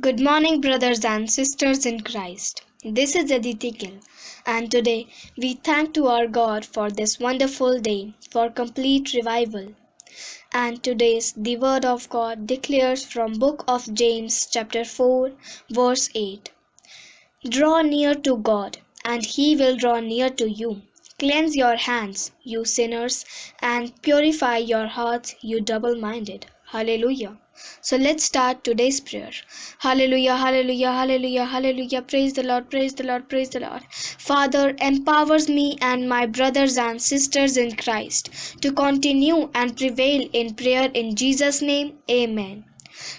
Good morning, brothers and sisters in Christ. This is Aditi Gill, and today we thank to our God for this wonderful day for complete revival. And today's the word of God declares from book of James chapter 4 verse 8. Draw near to God, and he will draw near to you. Cleanse your hands, you sinners, and purify your hearts, you double-minded. Hallelujah. So let's start today's prayer. Hallelujah, hallelujah, hallelujah, hallelujah. Praise the Lord, praise the Lord, praise the Lord. Father empowers me and my brothers and sisters in Christ to continue and prevail in prayer in Jesus' name. Amen.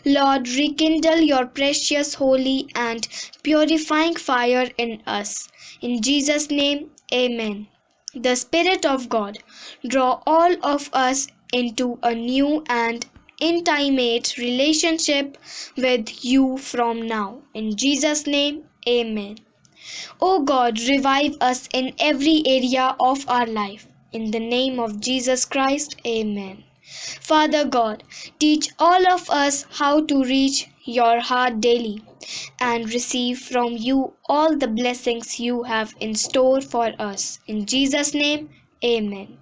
Lord, rekindle your precious, holy, and purifying fire in us. In Jesus' name, Amen. The Spirit of God draw all of us into a new and intimate relationship with you from now. In Jesus' name, Amen. O God, revive us in every area of our life. In the name of Jesus Christ, Amen. Father God, teach all of us how to reach your heart daily and receive from you all the blessings you have in store for us. In Jesus' name, Amen.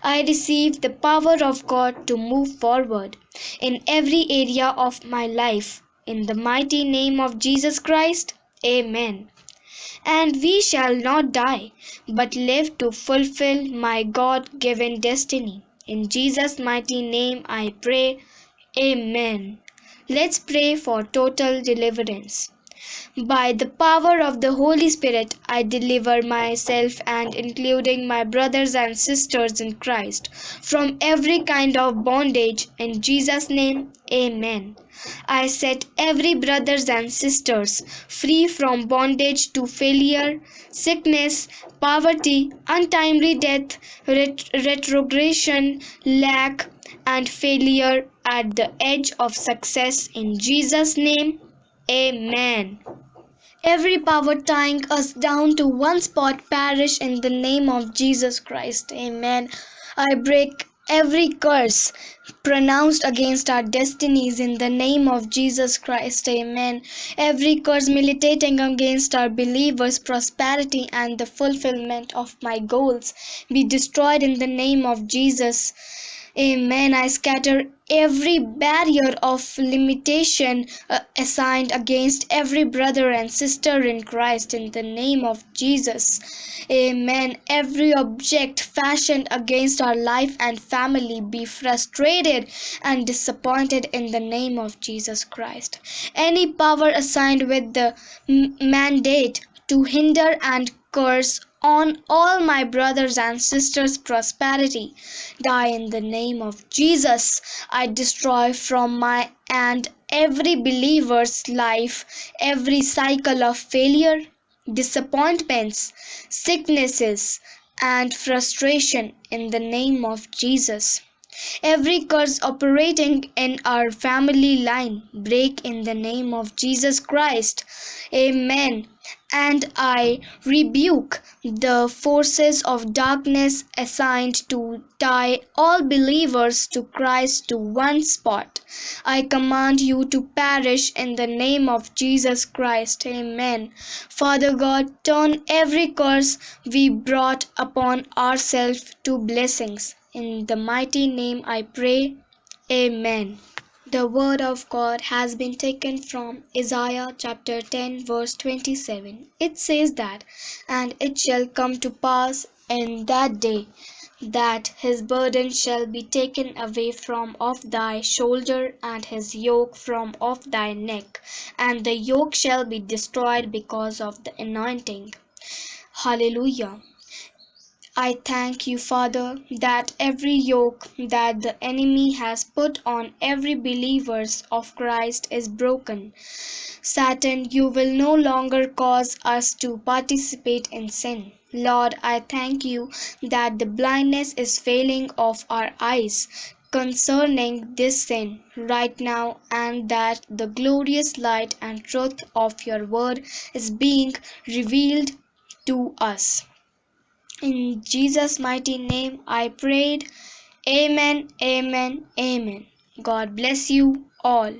I receive the power of God to move forward in every area of my life. In the mighty name of Jesus Christ, Amen. And we shall not die, but live to fulfill my God-given destiny. In Jesus' mighty name I pray, Amen. Let's pray for total deliverance. By the power of the Holy Spirit, I deliver myself and including my brothers and sisters in Christ from every kind of bondage. In Jesus' name, Amen. I set every brothers and sisters free from bondage to failure, sickness, poverty, untimely death, retrogression, lack, and failure at the edge of success. In Jesus' name, Amen. Every power tying us down to one spot perish in the name of Jesus Christ. Amen. I break every curse pronounced against our destinies in the name of Jesus Christ. Amen. Every curse militating against our believers' prosperity and the fulfillment of my goals be destroyed in the name of Jesus. Amen. I scatter every barrier of limitation assigned against every brother and sister in Christ in the name of Jesus. Amen. Every object fashioned against our life and family be frustrated and disappointed in the name of Jesus Christ. Any power assigned with the mandate to hinder and curse on all my brothers and sisters' prosperity die in the name of Jesus. I destroy from my and every believer's life every cycle of failure, disappointments, sicknesses, and frustration in the name of Jesus. Every curse operating in our family line break in the name of Jesus Christ. Amen. And I rebuke the forces of darkness assigned to tie all believers to Christ to one spot. I command you to perish in the name of Jesus Christ. Amen. Father God, turn every curse we brought upon ourselves to blessings. In the mighty name I pray, Amen. The word of God has been taken from Isaiah chapter 10 verse 27. It says that, and it shall come to pass in that day that his burden shall be taken away from off thy shoulder and his yoke from off thy neck, and the yoke shall be destroyed because of the anointing. Hallelujah. I thank you, Father, that every yoke that the enemy has put on every believer of Christ is broken. Satan, you will no longer cause us to participate in sin. Lord, I thank you that the blindness is failing off our eyes concerning this sin right now, and that the glorious light and truth of your word is being revealed to us. In Jesus' mighty name I prayed. Amen, amen, amen. God bless you all.